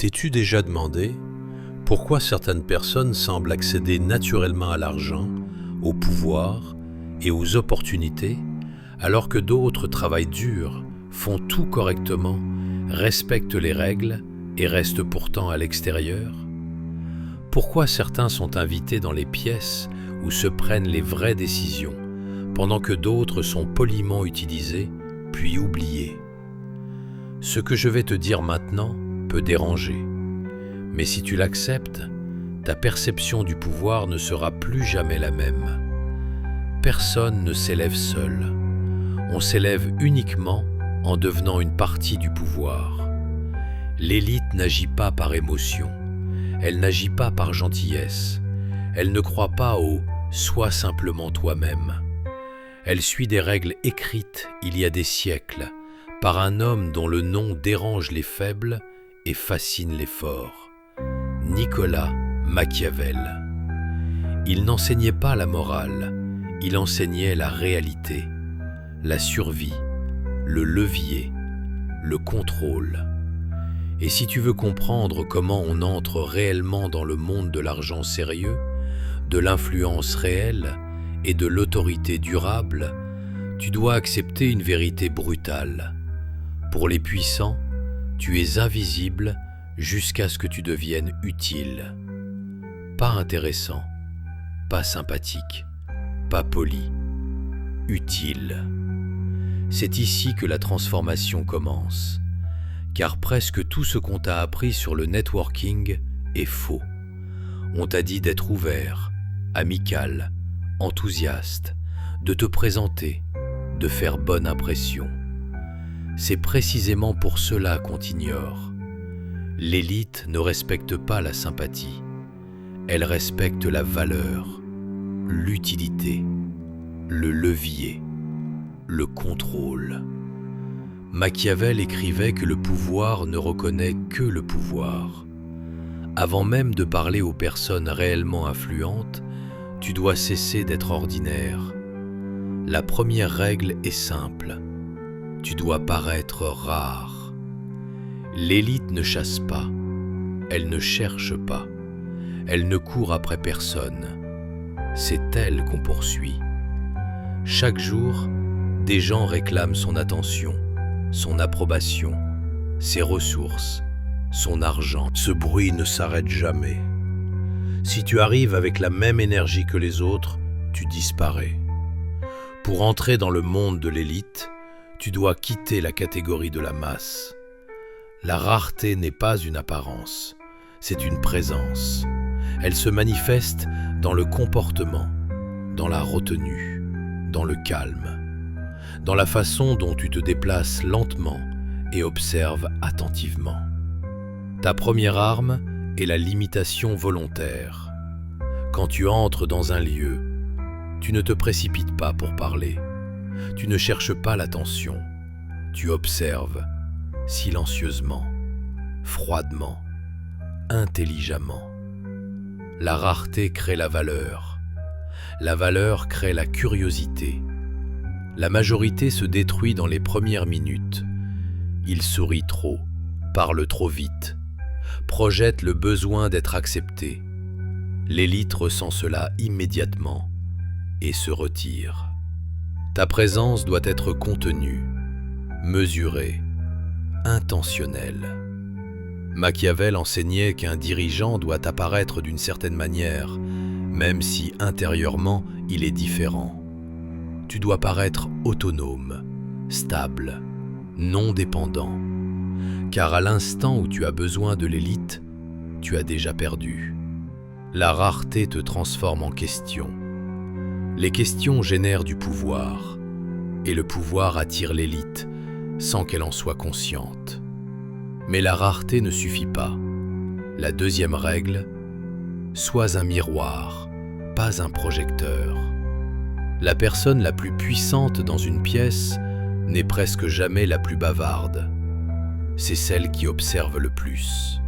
T'es-tu déjà demandé pourquoi certaines personnes semblent accéder naturellement à l'argent, au pouvoir et aux opportunités, alors que d'autres travaillent dur, font tout correctement, respectent les règles et restent pourtant à l'extérieur? Pourquoi certains sont invités dans les pièces où se prennent les vraies décisions, pendant que d'autres sont poliment utilisés, puis oubliés? Ce que je vais te dire maintenant peut déranger, mais si tu l'acceptes, ta perception du pouvoir ne sera plus jamais la même. Personne ne s'élève seul. On s'élève uniquement en devenant une partie du pouvoir. L'élite n'agit pas par émotion. Elle n'agit pas par gentillesse. Elle ne croit pas au « sois simplement toi-même ». Elle suit des règles écrites il y a des siècles par un homme dont le nom dérange les faibles et fascine les forts. Nicolas Machiavel. Il n'enseignait pas la morale, il enseignait la réalité, la survie, le levier, le contrôle. Et si tu veux comprendre comment on entre réellement dans le monde de l'argent sérieux, de l'influence réelle et de l'autorité durable, tu dois accepter une vérité brutale. Pour les puissants, tu es invisible jusqu'à ce que tu deviennes utile. Pas intéressant, pas sympathique, pas poli, utile. C'est ici que la transformation commence, car presque tout ce qu'on t'a appris sur le networking est faux. On t'a dit d'être ouvert, amical, enthousiaste, de te présenter, de faire bonne impression. C'est précisément pour cela qu'on t'ignore. L'élite ne respecte pas la sympathie. Elle respecte la valeur, l'utilité, le levier, le contrôle. Machiavel écrivait que le pouvoir ne reconnaît que le pouvoir. Avant même de parler aux personnes réellement influentes, tu dois cesser d'être ordinaire. La première règle est simple. Tu dois paraître rare. L'élite ne chasse pas, elle ne cherche pas, elle ne court après personne. C'est elle qu'on poursuit. Chaque jour, des gens réclament son attention, son approbation, ses ressources, son argent. Ce bruit ne s'arrête jamais. Si tu arrives avec la même énergie que les autres, tu disparais. Pour entrer dans le monde de l'élite, tu dois quitter la catégorie de la masse. La rareté n'est pas une apparence, c'est une présence. Elle se manifeste dans le comportement, dans la retenue, dans le calme, dans la façon dont tu te déplaces lentement et observes attentivement. Ta première arme est la limitation volontaire. Quand tu entres dans un lieu, tu ne te précipites pas pour parler. Tu ne cherches pas l'attention, tu observes silencieusement, froidement, intelligemment. La rareté crée la valeur crée la curiosité. La majorité se détruit dans les premières minutes. Il sourit trop, parle trop vite, projette le besoin d'être accepté. L'élite ressent cela immédiatement et se retire. Ta présence doit être contenue, mesurée, intentionnelle. Machiavel enseignait qu'un dirigeant doit apparaître d'une certaine manière, même si intérieurement il est différent. Tu dois paraître autonome, stable, non dépendant, car à l'instant où tu as besoin de l'élite, tu as déjà perdu. La rareté te transforme en question. Les questions génèrent du pouvoir, et le pouvoir attire l'élite, sans qu'elle en soit consciente. Mais la rareté ne suffit pas. La deuxième règle, sois un miroir, pas un projecteur. La personne la plus puissante dans une pièce n'est presque jamais la plus bavarde. C'est celle qui observe le plus.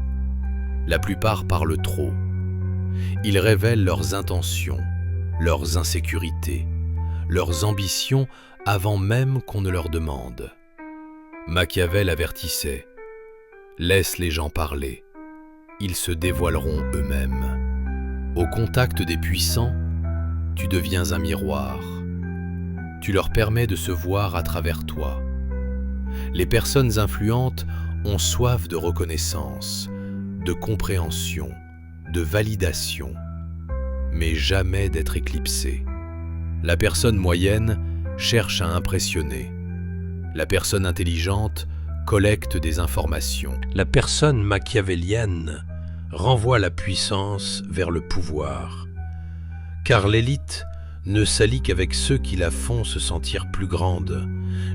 La plupart parlent trop. Ils révèlent leurs intentions, leurs insécurités, leurs ambitions avant même qu'on ne leur demande. Machiavel avertissait « Laisse les gens parler, ils se dévoileront eux-mêmes. Au contact des puissants, tu deviens un miroir. Tu leur permets de se voir à travers toi. Les personnes influentes ont soif de reconnaissance, de compréhension, de validation, mais jamais d'être éclipsée. La personne moyenne cherche à impressionner. La personne intelligente collecte des informations. La personne machiavélienne renvoie la puissance vers le pouvoir, car l'élite ne s'allie qu'avec ceux qui la font se sentir plus grande,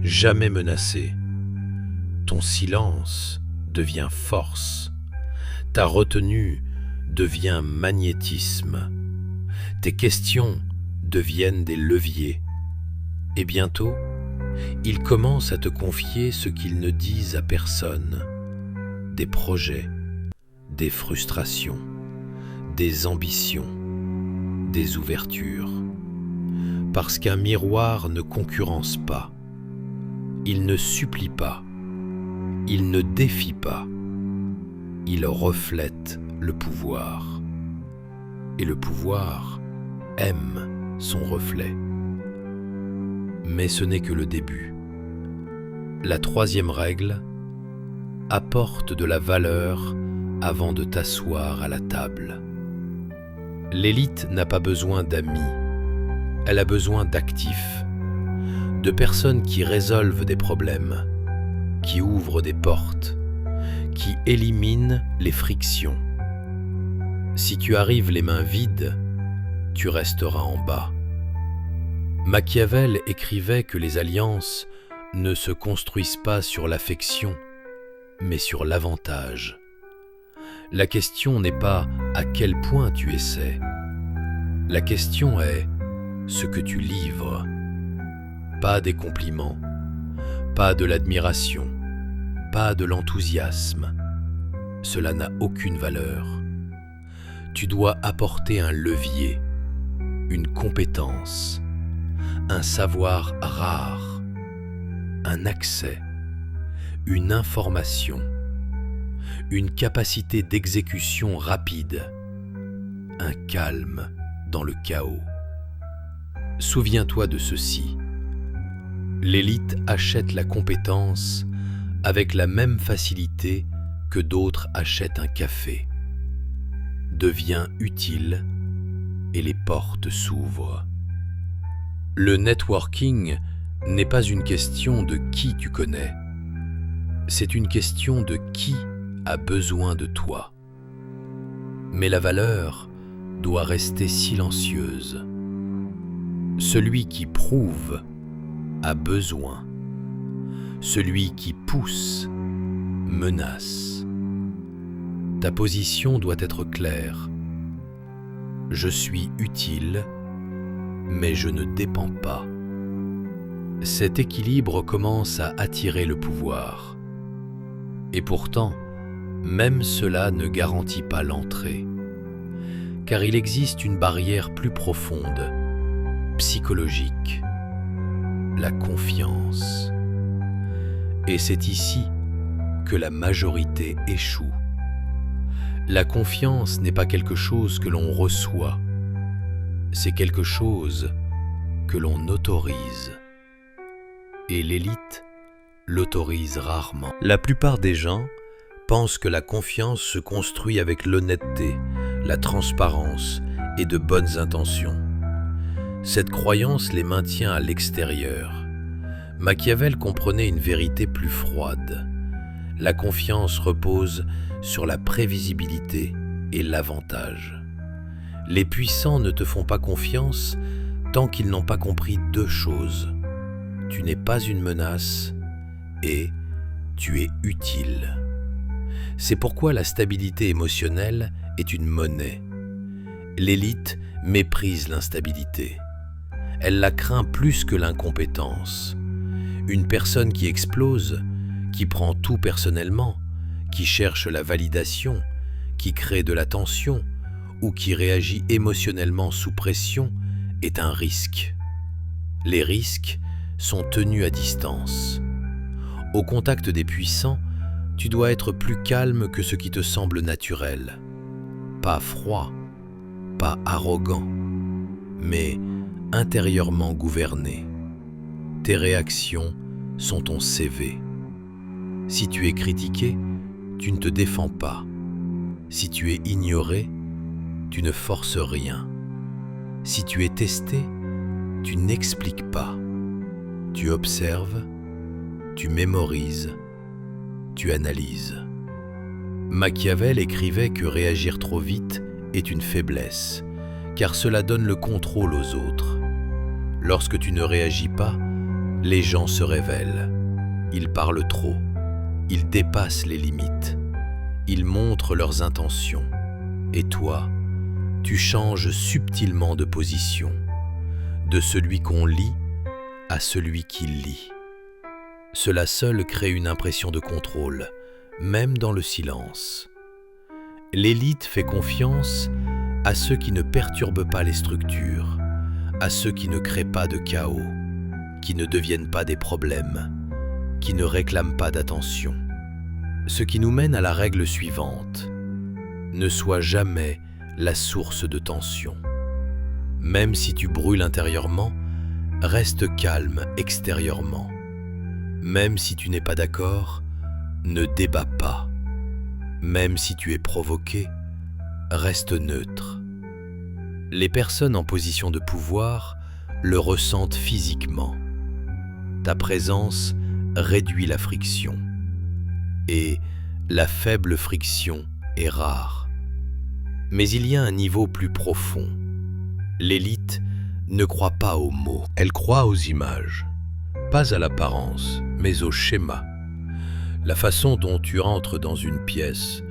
jamais menacée. Ton silence devient force, ta retenue devient magnétisme, tes questions deviennent des leviers, et bientôt, ils commencent à te confier ce qu'ils ne disent à personne, des projets, des frustrations, des ambitions, des ouvertures. Parce qu'un miroir ne concurrence pas, il ne supplie pas, il ne défie pas, il reflète le pouvoir. Et le pouvoir aime son reflet. Mais ce n'est que le début. La troisième règle, apporte de la valeur avant de t'asseoir à la table. L'élite n'a pas besoin d'amis, elle a besoin d'actifs, de personnes qui résolvent des problèmes, qui ouvrent des portes, qui éliminent les frictions. Si tu arrives les mains vides, tu resteras en bas. Machiavel écrivait que les alliances ne se construisent pas sur l'affection, mais sur l'avantage. La question n'est pas à quel point tu essaies. La question est ce que tu livres. Pas des compliments, pas de l'admiration, pas de l'enthousiasme. Cela n'a aucune valeur. Tu dois apporter un levier, une compétence, un savoir rare, un accès, une information, une capacité d'exécution rapide, un calme dans le chaos. Souviens-toi de ceci. L'élite achète la compétence avec la même facilité que d'autres achètent un café. Deviens utile et les portes s'ouvrent. Le networking n'est pas une question de qui tu connais, c'est une question de qui a besoin de toi. Mais la valeur doit rester silencieuse. Celui qui prouve a besoin. Celui qui pousse menace. Ta position doit être claire. Je suis utile, mais je ne dépends pas. Cet équilibre commence à attirer le pouvoir. Et pourtant, même cela ne garantit pas l'entrée. Car il existe une barrière plus profonde, psychologique, la confiance. Et c'est ici que la majorité échoue. La confiance n'est pas quelque chose que l'on reçoit, c'est quelque chose que l'on autorise. Et l'élite l'autorise rarement. La plupart des gens pensent que la confiance se construit avec l'honnêteté, la transparence et de bonnes intentions. Cette croyance les maintient à l'extérieur. Machiavel comprenait une vérité plus froide. La confiance repose sur la prévisibilité et l'avantage. Les puissants ne te font pas confiance tant qu'ils n'ont pas compris deux choses. Tu n'es pas une menace et tu es utile. C'est pourquoi la stabilité émotionnelle est une monnaie. L'élite méprise l'instabilité. Elle la craint plus que l'incompétence. Une personne qui explose, qui prend tout personnellement, qui cherche la validation, qui crée de la tension ou qui réagit émotionnellement sous pression est un risque. Les risques sont tenus à distance. Au contact des puissants, Tu dois être plus calme que ce qui te semble naturel. Pas froid, pas arrogant, mais intérieurement gouverné. Tes réactions sont ton CV. Si tu es critiqué, tu ne te défends pas. Si tu es ignoré, tu ne forces rien. Si tu es testé, tu n'expliques pas. Tu observes, tu mémorises, tu analyses. Machiavel écrivait que réagir trop vite est une faiblesse, car cela donne le contrôle aux autres. Lorsque tu ne réagis pas, les gens se révèlent. Ils parlent trop, ils dépassent les limites, ils montrent leurs intentions. Et toi, tu changes subtilement de position, de celui qu'on lit à celui qui lit. Cela seul crée une impression de contrôle, même dans le silence. L'élite fait confiance à ceux qui ne perturbent pas les structures, à ceux qui ne créent pas de chaos, qui ne deviennent pas des problèmes, qui ne réclament pas d'attention. Ce qui nous mène à la règle suivante: ne sois jamais la source de tension. Même si tu brûles intérieurement, reste calme extérieurement. Même si tu n'es pas d'accord, ne débat pas. Même si tu es provoqué, reste neutre. Les personnes en position de pouvoir le ressentent physiquement. Ta présence réduit la friction. Et la faible friction est rare. Mais il y a un niveau plus profond. L'élite ne croit pas aux mots. Elle croit aux images, pas à l'apparence, mais au schéma. La façon dont tu entres dans une pièce,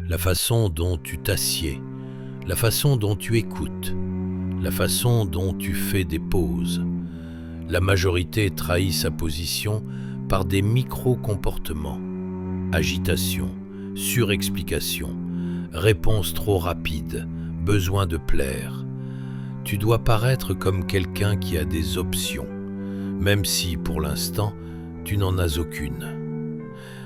la façon dont tu t'assieds, la façon dont tu écoutes, la façon dont tu fais des pauses. La majorité trahit sa position par des micro-comportements. Agitation, surexplication, réponse trop rapide, besoin de plaire. Tu dois paraître comme quelqu'un qui a des options, même si, pour l'instant, tu n'en as aucune.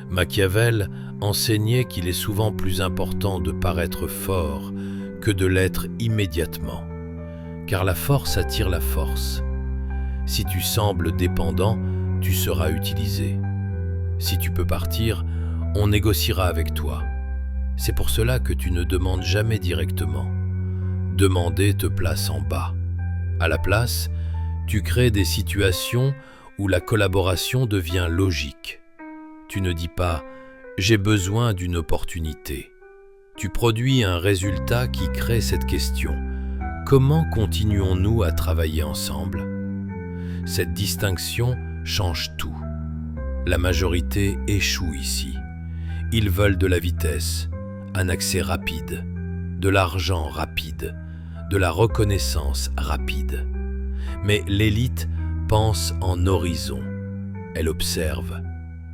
Machiavel enseignait qu'il est souvent plus important de paraître fort que de l'être immédiatement, car la force attire la force. Si tu sembles dépendant, tu seras utilisé. Si tu peux partir, on négociera avec toi. C'est pour cela que tu ne demandes jamais directement. Demander te place en bas. À la place, tu crées des situations où la collaboration devient logique. Tu ne dis pas « j'ai besoin d'une opportunité ». Tu produis un résultat qui crée cette question. Comment continuons-nous à travailler ensemble? Cette distinction change tout. La majorité échoue ici. Ils veulent de la vitesse, un accès rapide, de l'argent rapide, de la reconnaissance rapide. Mais l'élite pense en horizon. Elle observe,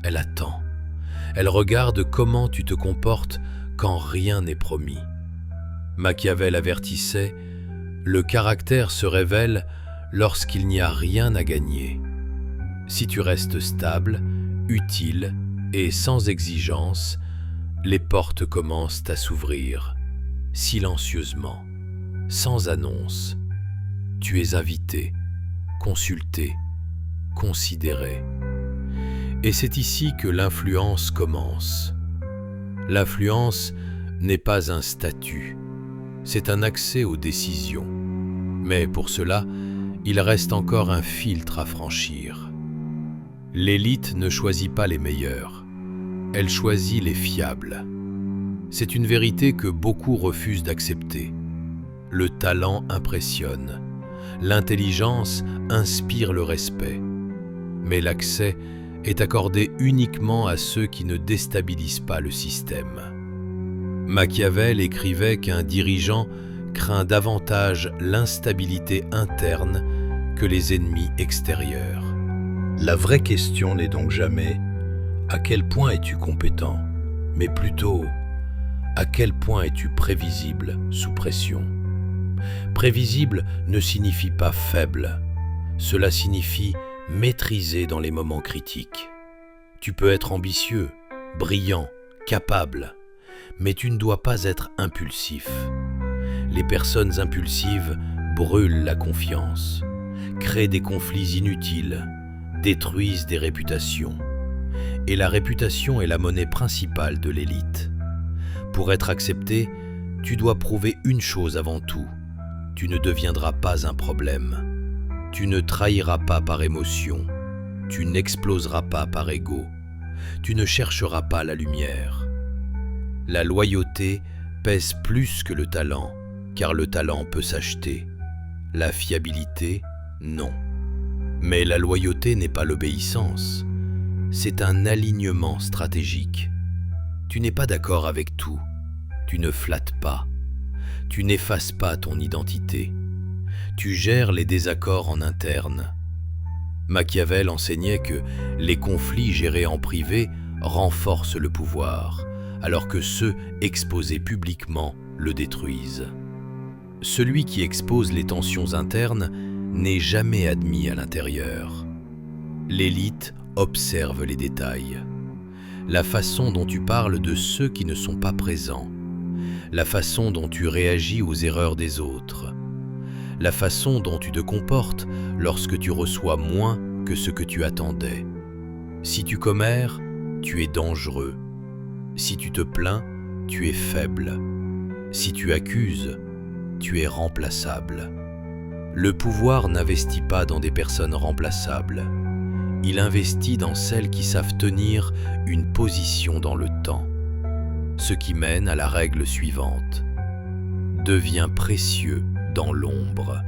elle attend. Elle regarde comment tu te comportes quand rien n'est promis. Machiavel avertissait, le caractère se révèle lorsqu'il n'y a rien à gagner. Si tu restes stable, utile et sans exigence, les portes commencent à s'ouvrir, silencieusement, sans annonce. Tu es invité, consulté, considéré. Et c'est ici que l'influence commence. L'influence n'est pas un statut, c'est un accès aux décisions. Mais pour cela, il reste encore un filtre à franchir. L'élite ne choisit pas les meilleurs, elle choisit les fiables. C'est une vérité que beaucoup refusent d'accepter. Le talent impressionne, l'intelligence inspire le respect, mais l'accès est accordé uniquement à ceux qui ne déstabilisent pas le système. Machiavel écrivait qu'un dirigeant craint davantage l'instabilité interne que les ennemis extérieurs. La vraie question n'est donc jamais « à quel point es-tu compétent ?», mais plutôt « à quel point es-tu prévisible sous pression ?» Prévisible ne signifie pas faible, cela signifie maîtrisé dans les moments critiques. Tu peux être ambitieux, brillant, capable, mais tu ne dois pas être impulsif. Les personnes impulsives brûlent la confiance, créent des conflits inutiles, détruisent des réputations. Et la réputation est la monnaie principale de l'élite. Pour être accepté, tu dois prouver une chose avant tout. Tu ne deviendras pas un problème. Tu ne trahiras pas par émotion. Tu n'exploseras pas par ego. Tu ne chercheras pas la lumière. La loyauté pèse plus que le talent, car le talent peut s'acheter. La fiabilité, non. Mais la loyauté n'est pas l'obéissance. C'est un alignement stratégique. Tu n'es pas d'accord avec tout. Tu ne flattes pas. Tu n'effaces pas ton identité. Tu gères les désaccords en interne. Machiavel enseignait que les conflits gérés en privé renforcent le pouvoir, alors que ceux exposés publiquement le détruisent. Celui qui expose les tensions internes n'est jamais admis à l'intérieur. L'élite observe les détails. La façon dont tu parles de ceux qui ne sont pas présents. La façon dont tu réagis aux erreurs des autres. La façon dont tu te comportes lorsque tu reçois moins que ce que tu attendais. Si tu commères, tu es dangereux. Si tu te plains, tu es faible. Si tu accuses, tu es remplaçable. Le pouvoir n'investit pas dans des personnes remplaçables. Il investit dans celles qui savent tenir une position dans le temps. Ce qui mène à la règle suivante. Deviens précieux dans l'ombre.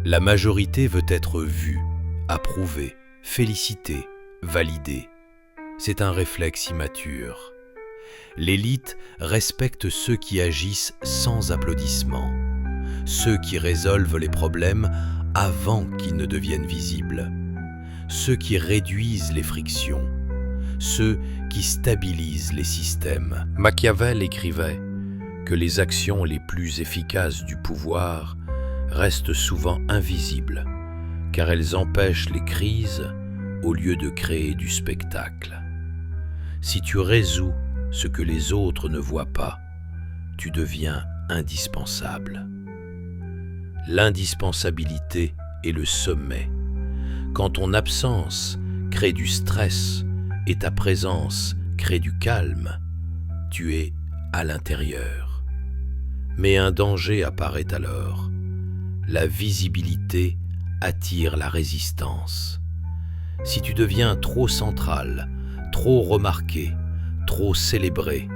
La majorité veut être vue, approuvée, félicitée, validée. C'est un réflexe immature. L'élite respecte ceux qui agissent sans applaudissements, ceux qui résolvent les problèmes avant qu'ils ne deviennent visibles, ceux qui réduisent les frictions, ceux qui stabilisent les systèmes. Machiavel écrivait que les actions les plus efficaces du pouvoir restent souvent invisibles, car elles empêchent les crises au lieu de créer du spectacle. Si tu résous ce que les autres ne voient pas, tu deviens indispensable. L'indispensabilité est le sommet. Quand ton absence crée du stress et ta présence crée du calme, tu es à l'intérieur. Mais un danger apparaît alors. La visibilité attire la résistance. Si tu deviens trop central, trop remarqué, trop célébré,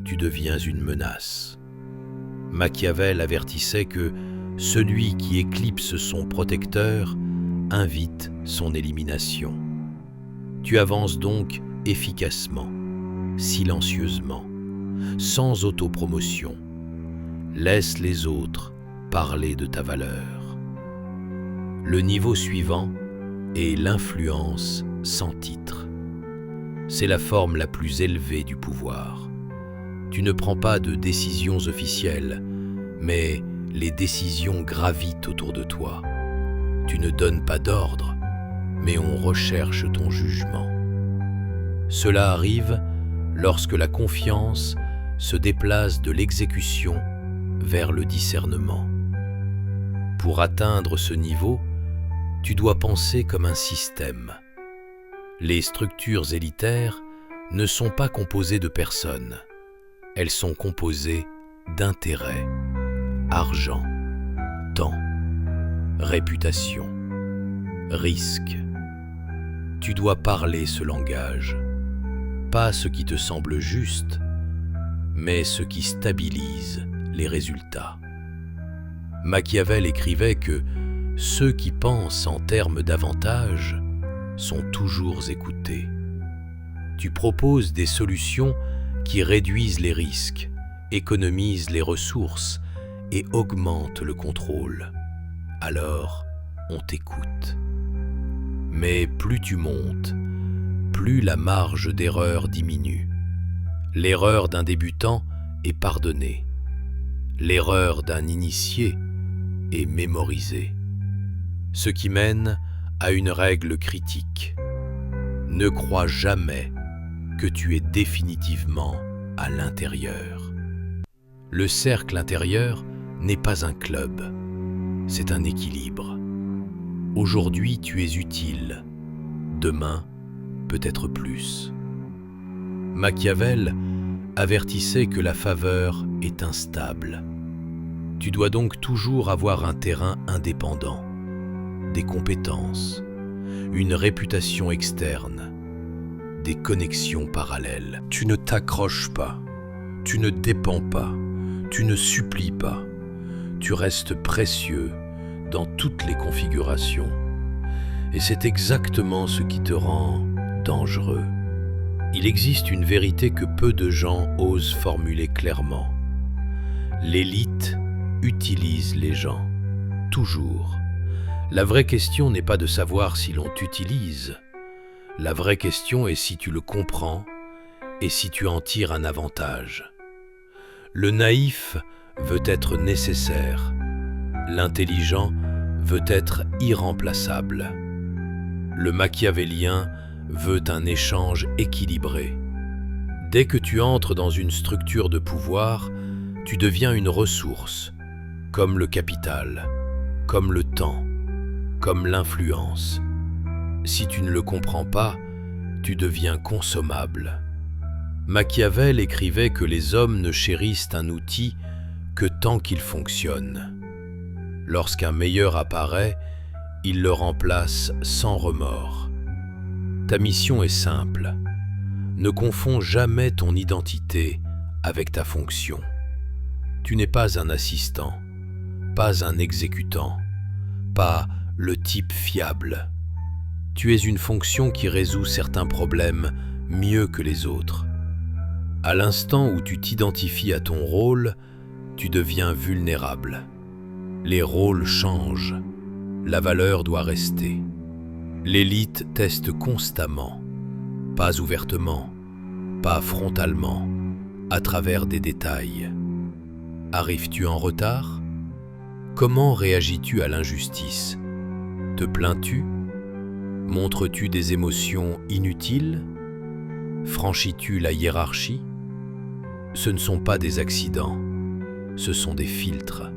tu deviens une menace. Machiavel avertissait que celui qui éclipse son protecteur invite son élimination. Tu avances donc efficacement, silencieusement, sans autopromotion. Laisse les autres parler de ta valeur. Le niveau suivant est l'influence sans titre. C'est la forme la plus élevée du pouvoir. Tu ne prends pas de décisions officielles, mais les décisions gravitent autour de toi. Tu ne donnes pas d'ordre, mais on recherche ton jugement. Cela arrive lorsque la confiance se déplace de l'exécution vers le discernement. Pour atteindre ce niveau, tu dois penser comme un système. Les structures élitaires ne sont pas composées de personnes. Elles sont composées d'intérêts, argent, temps, réputation, risque. Tu dois parler ce langage, pas ce qui te semble juste, mais ce qui stabilise les résultats. Machiavel écrivait que ceux qui pensent en termes d'avantages sont toujours écoutés. Tu proposes des solutions qui réduisent les risques, économisent les ressources et augmentent le contrôle. Alors, on t'écoute. Mais plus tu montes, plus la marge d'erreur diminue. L'erreur d'un débutant est pardonnée. L'erreur d'un initié est mémorisée. Ce qui mène à une règle critique. Ne crois jamais que tu es définitivement à l'intérieur. Le cercle intérieur n'est pas un club, c'est un équilibre. Aujourd'hui, tu es utile, demain, peut-être plus. Machiavel avertissait que la faveur est instable. Tu dois donc toujours avoir un terrain indépendant, des compétences, une réputation externe, des connexions parallèles. Tu ne t'accroches pas, tu ne dépends pas, tu ne supplies pas. Tu restes précieux dans toutes les configurations. Et c'est exactement ce qui te rend dangereux. Il existe une vérité que peu de gens osent formuler clairement. L'élite utilise les gens, toujours. La vraie question n'est pas de savoir si l'on t'utilise. La vraie question est si tu le comprends et si tu en tires un avantage. Le naïf veut être nécessaire. L'intelligent veut être irremplaçable. Le machiavélien veut un échange équilibré. Dès que tu entres dans une structure de pouvoir, tu deviens une ressource, comme le capital, comme le temps, comme l'influence. Si tu ne le comprends pas, tu deviens consommable. Machiavel écrivait que les hommes ne chérissent un outil que tant qu'il fonctionne. Lorsqu'un meilleur apparaît, il le remplace sans remords. Ta mission est simple. Ne confonds jamais ton identité avec ta fonction. Tu n'es pas un assistant, pas un exécutant, pas le type fiable. Tu es une fonction qui résout certains problèmes mieux que les autres. À l'instant où tu t'identifies à ton rôle, tu deviens vulnérable. Les rôles changent. La valeur doit rester. L'élite teste constamment, pas ouvertement, pas frontalement, à travers des détails. Arrives-tu en retard? Comment réagis-tu à l'injustice? Te plains-tu? Montres-tu des émotions inutiles? Franchis-tu la hiérarchie? Ce ne sont pas des accidents, ce sont des filtres.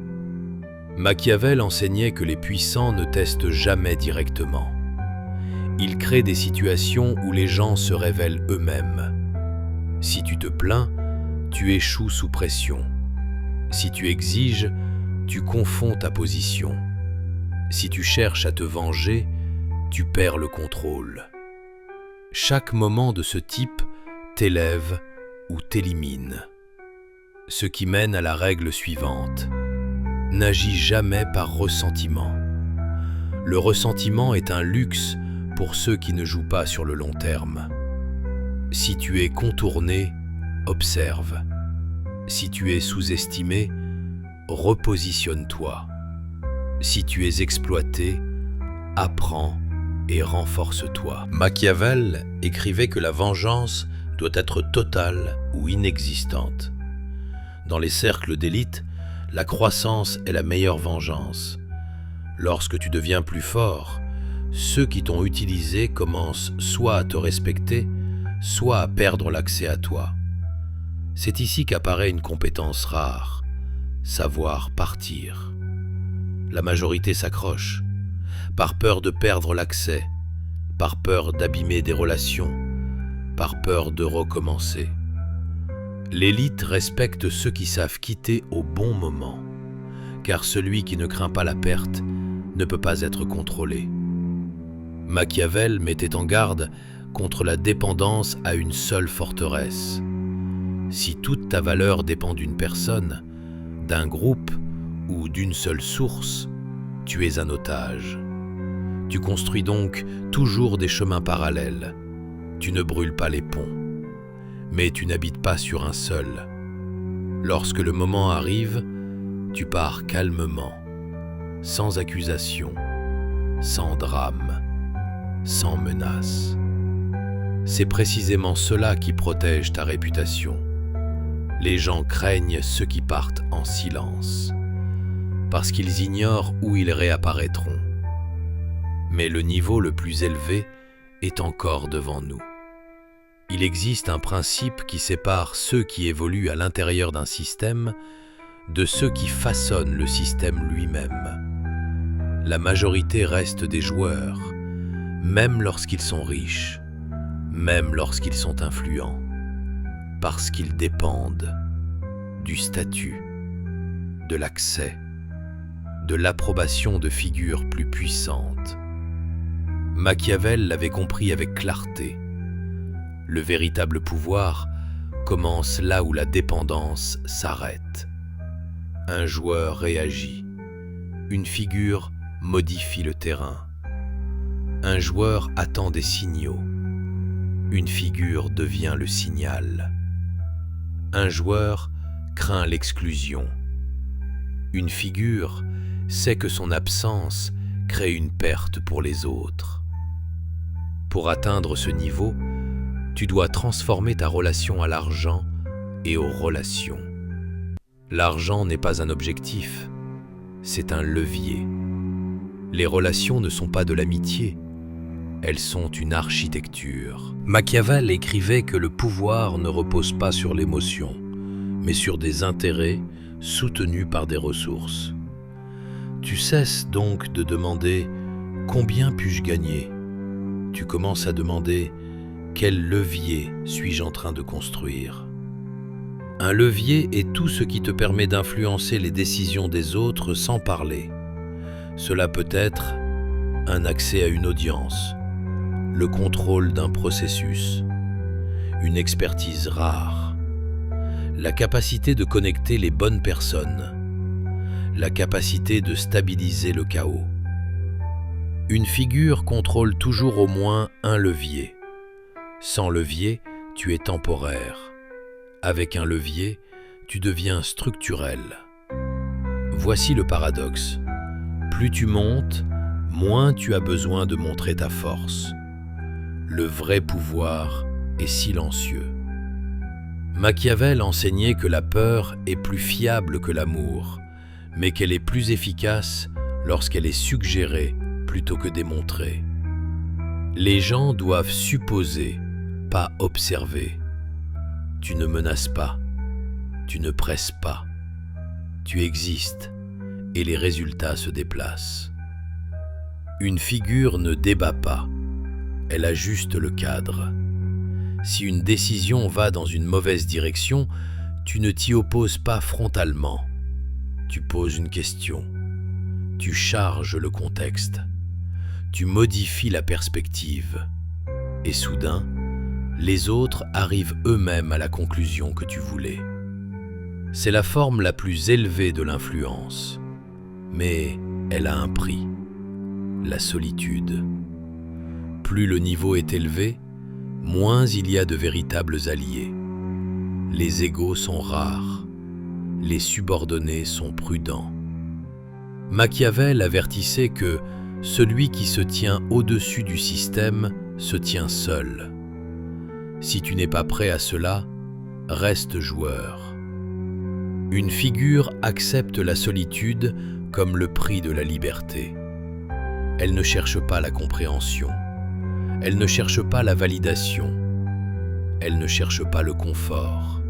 Machiavel enseignait que les puissants ne testent jamais directement. Il crée des situations où les gens se révèlent eux-mêmes. Si tu te plains, tu échoues sous pression. Si tu exiges, tu confonds ta position. Si tu cherches à te venger, tu perds le contrôle. Chaque moment de ce type t'élève ou t'élimine. Ce qui mène à la règle suivante. N'agis jamais par ressentiment. Le ressentiment est un luxe pour ceux qui ne jouent pas sur le long terme. Si tu es contourné, observe. Si tu es sous-estimé, repositionne-toi. Si tu es exploité, apprends et renforce-toi. Machiavel écrivait que la vengeance doit être totale ou inexistante. Dans les cercles d'élite, la croissance est la meilleure vengeance. Lorsque tu deviens plus fort, ceux qui t'ont utilisé commencent soit à te respecter, soit à perdre l'accès à toi. C'est ici qu'apparaît une compétence rare, savoir partir. La majorité s'accroche, par peur de perdre l'accès, par peur d'abîmer des relations, par peur de recommencer. L'élite respecte ceux qui savent quitter au bon moment, car celui qui ne craint pas la perte ne peut pas être contrôlé. Machiavel mettait en garde contre la dépendance à une seule forteresse. Si toute ta valeur dépend d'une personne, d'un groupe ou d'une seule source, tu es un otage. Tu construis donc toujours des chemins parallèles. Tu ne brûles pas les ponts. Mais tu n'habites pas sur un seul. Lorsque le moment arrive, tu pars calmement, sans accusation, sans drame, sans menace. C'est précisément cela qui protège ta réputation. Les gens craignent ceux qui partent en silence, parce qu'ils ignorent où ils réapparaîtront. Mais le niveau le plus élevé est encore devant nous. Il existe un principe qui sépare ceux qui évoluent à l'intérieur d'un système de ceux qui façonnent le système lui-même. La majorité reste des joueurs, même lorsqu'ils sont riches, même lorsqu'ils sont influents, parce qu'ils dépendent du statut, de l'accès, de l'approbation de figures plus puissantes. Machiavel l'avait compris avec clarté. Le véritable pouvoir commence là où la dépendance s'arrête. Un joueur réagit. Une figure modifie le terrain. Un joueur attend des signaux. Une figure devient le signal. Un joueur craint l'exclusion. Une figure sait que son absence crée une perte pour les autres. Pour atteindre ce niveau, tu dois transformer ta relation à l'argent et aux relations. L'argent n'est pas un objectif, c'est un levier. Les relations ne sont pas de l'amitié, elles sont une architecture. Machiavel écrivait que le pouvoir ne repose pas sur l'émotion, mais sur des intérêts soutenus par des ressources. Tu cesses donc de demander « Combien puis-je gagner ?» Tu commences à demander « Quel levier suis-je en train de construire ?» Un levier est tout ce qui te permet d'influencer les décisions des autres sans parler. Cela peut être un accès à une audience, le contrôle d'un processus, une expertise rare, la capacité de connecter les bonnes personnes, la capacité de stabiliser le chaos. Une figure contrôle toujours au moins un levier. Sans levier, tu es temporaire. Avec un levier, tu deviens structurel. Voici le paradoxe. Plus tu montes, moins tu as besoin de montrer ta force. Le vrai pouvoir est silencieux. Machiavel enseignait que la peur est plus fiable que l'amour, mais qu'elle est plus efficace lorsqu'elle est suggérée plutôt que démontrée. Les gens doivent supposer, pas observer. Tu ne menaces pas, tu ne presses pas, tu existes et les résultats se déplacent. Une figure ne débat pas, elle ajuste le cadre. Si une décision va dans une mauvaise direction, tu ne t'y opposes pas frontalement. Tu poses une question, tu charges le contexte, tu modifies la perspective, et soudain, les autres arrivent eux-mêmes à la conclusion que tu voulais. C'est la forme la plus élevée de l'influence, mais elle a un prix, la solitude. Plus le niveau est élevé, moins il y a de véritables alliés. Les égaux sont rares, les subordonnés sont prudents. Machiavel avertissait que celui qui se tient au-dessus du système se tient seul. Si tu n'es pas prêt à cela, reste joueur. Une figure accepte la solitude comme le prix de la liberté. Elle ne cherche pas la compréhension. Elle ne cherche pas la validation. Elle ne cherche pas le confort.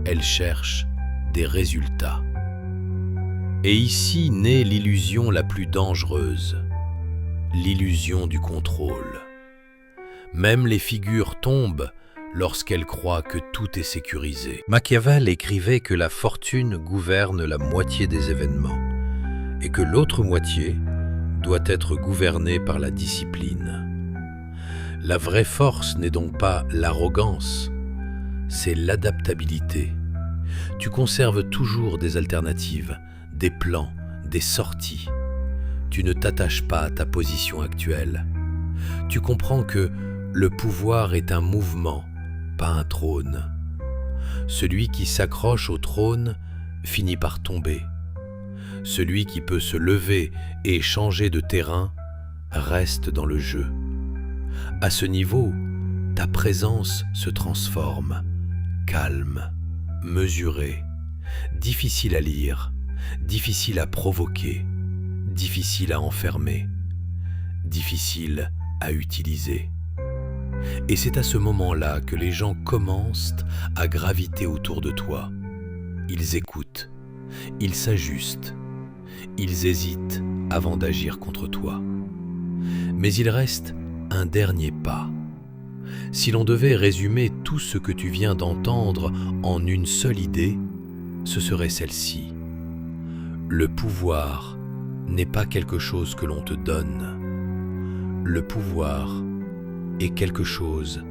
Elle cherche des résultats. Et ici naît l'illusion la plus dangereuse, l'illusion du contrôle. Même les figures tombent lorsqu'elles croient que tout est sécurisé. Machiavel écrivait que la fortune gouverne la moitié des événements et que l'autre moitié doit être gouvernée par la discipline. La vraie force n'est donc pas l'arrogance, c'est l'adaptabilité. Tu conserves toujours des alternatives, des plans, des sorties. Tu ne t'attaches pas à ta position actuelle. Tu comprends que le pouvoir est un mouvement, pas un trône. Celui qui s'accroche au trône finit par tomber. Celui qui peut se lever et changer de terrain reste dans le jeu. À ce niveau, ta présence se transforme, calme, mesurée, difficile à lire, difficile à provoquer, difficile à enfermer, difficile à utiliser. Et c'est à ce moment-là que les gens commencent à graviter autour de toi. Ils écoutent, ils s'ajustent, ils hésitent avant d'agir contre toi. Mais il reste un dernier pas. Si l'on devait résumer tout ce que tu viens d'entendre en une seule idée, ce serait celle-ci. Le pouvoir n'est pas quelque chose que l'on te donne. Le pouvoir est quelque chose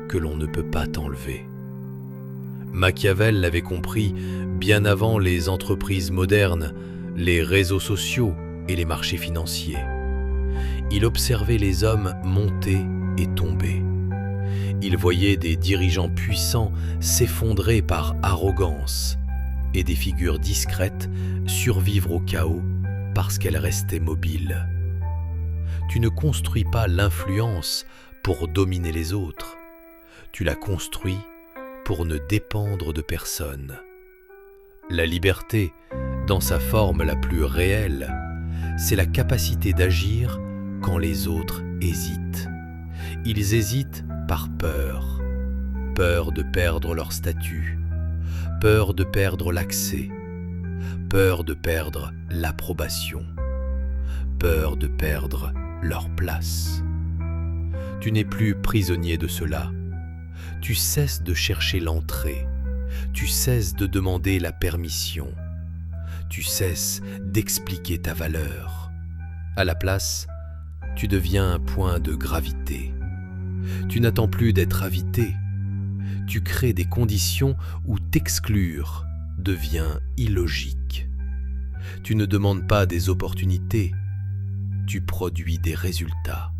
que l'on ne peut pas t'enlever. Machiavel l'avait compris bien avant les entreprises modernes, les réseaux sociaux et les marchés financiers. Il observait les hommes monter et tomber. Il voyait des dirigeants puissants s'effondrer par arrogance et des figures discrètes survivre au chaos parce qu'elles restaient mobiles. Tu ne construis pas l'influence pour dominer les autres. Tu la construis pour ne dépendre de personne. La liberté, dans sa forme la plus réelle, c'est la capacité d'agir quand les autres hésitent. Ils hésitent par peur. Peur de perdre leur statut, peur de perdre l'accès, peur de perdre l'approbation, peur de perdre leur place. Tu n'es plus prisonnier de cela. Tu cesses de chercher l'entrée. Tu cesses de demander la permission. Tu cesses d'expliquer ta valeur. À la place, tu deviens un point de gravité. Tu n'attends plus d'être invité. Tu crées des conditions où t'exclure devient illogique. Tu ne demandes pas des opportunités. Tu produis des résultats.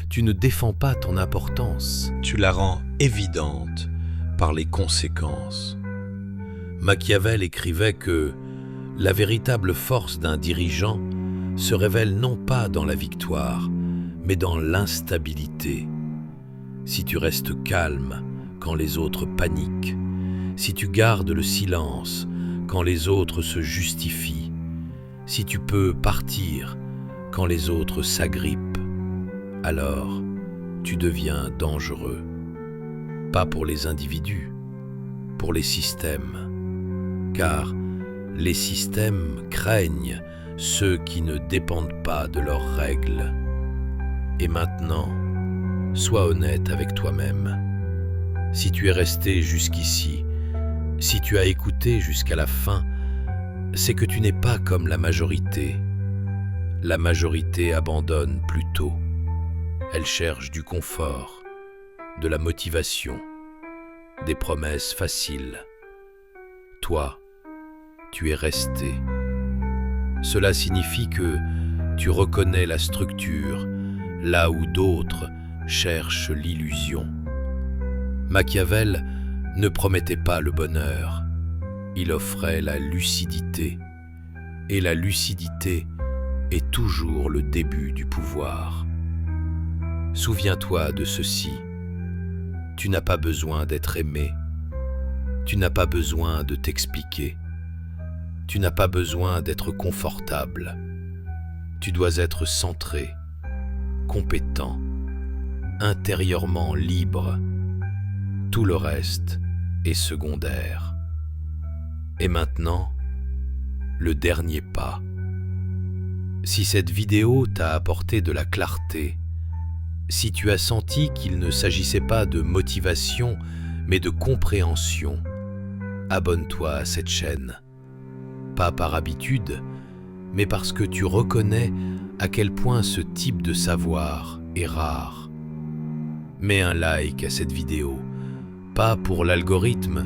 Tu ne défends pas ton importance. Tu la rends évidente par les conséquences. Machiavel écrivait que la véritable force d'un dirigeant se révèle non pas dans la victoire, mais dans l'instabilité. Si tu restes calme quand les autres paniquent, si tu gardes le silence quand les autres se justifient, si tu peux partir quand les autres s'agrippent, alors tu deviens dangereux. Pas pour les individus, pour les systèmes. Car les systèmes craignent ceux qui ne dépendent pas de leurs règles. Et maintenant, sois honnête avec toi-même. Si tu es resté jusqu'ici, si tu as écouté jusqu'à la fin, c'est que tu n'es pas comme la majorité. La majorité abandonne plus tôt. Elle cherche du confort, de la motivation, des promesses faciles. Toi, tu es resté. Cela signifie que tu reconnais la structure, là où d'autres cherchent l'illusion. Machiavel ne promettait pas le bonheur, il offrait la lucidité. Et la lucidité est toujours le début du pouvoir. Souviens-toi de ceci. Tu n'as pas besoin d'être aimé. Tu n'as pas besoin de t'expliquer. Tu n'as pas besoin d'être confortable. Tu dois être centré, compétent, intérieurement libre. Tout le reste est secondaire. Et maintenant, le dernier pas. Si cette vidéo t'a apporté de la clarté, si tu as senti qu'il ne s'agissait pas de motivation, mais de compréhension, abonne-toi à cette chaîne. Pas par habitude, mais parce que tu reconnais à quel point ce type de savoir est rare. Mets un like à cette vidéo, pas pour l'algorithme,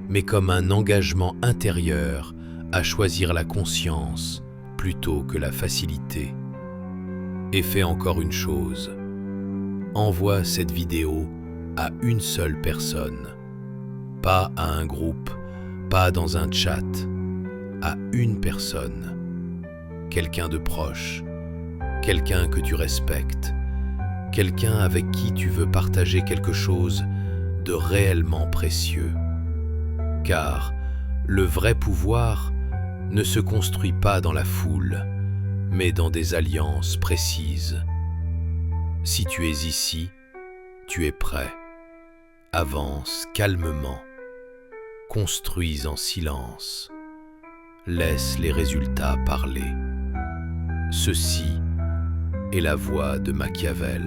mais comme un engagement intérieur à choisir la conscience plutôt que la facilité. Et fais encore une chose. Envoie cette vidéo à une seule personne, pas à un groupe, pas dans un chat, à une personne, quelqu'un de proche, quelqu'un que tu respectes, quelqu'un avec qui tu veux partager quelque chose de réellement précieux. Car le vrai pouvoir ne se construit pas dans la foule, mais dans des alliances précises. Si tu es ici, Tu es prêt. Avance calmement. Construis en silence. Laisse les résultats parler. Ceci est la voix de Machiavel.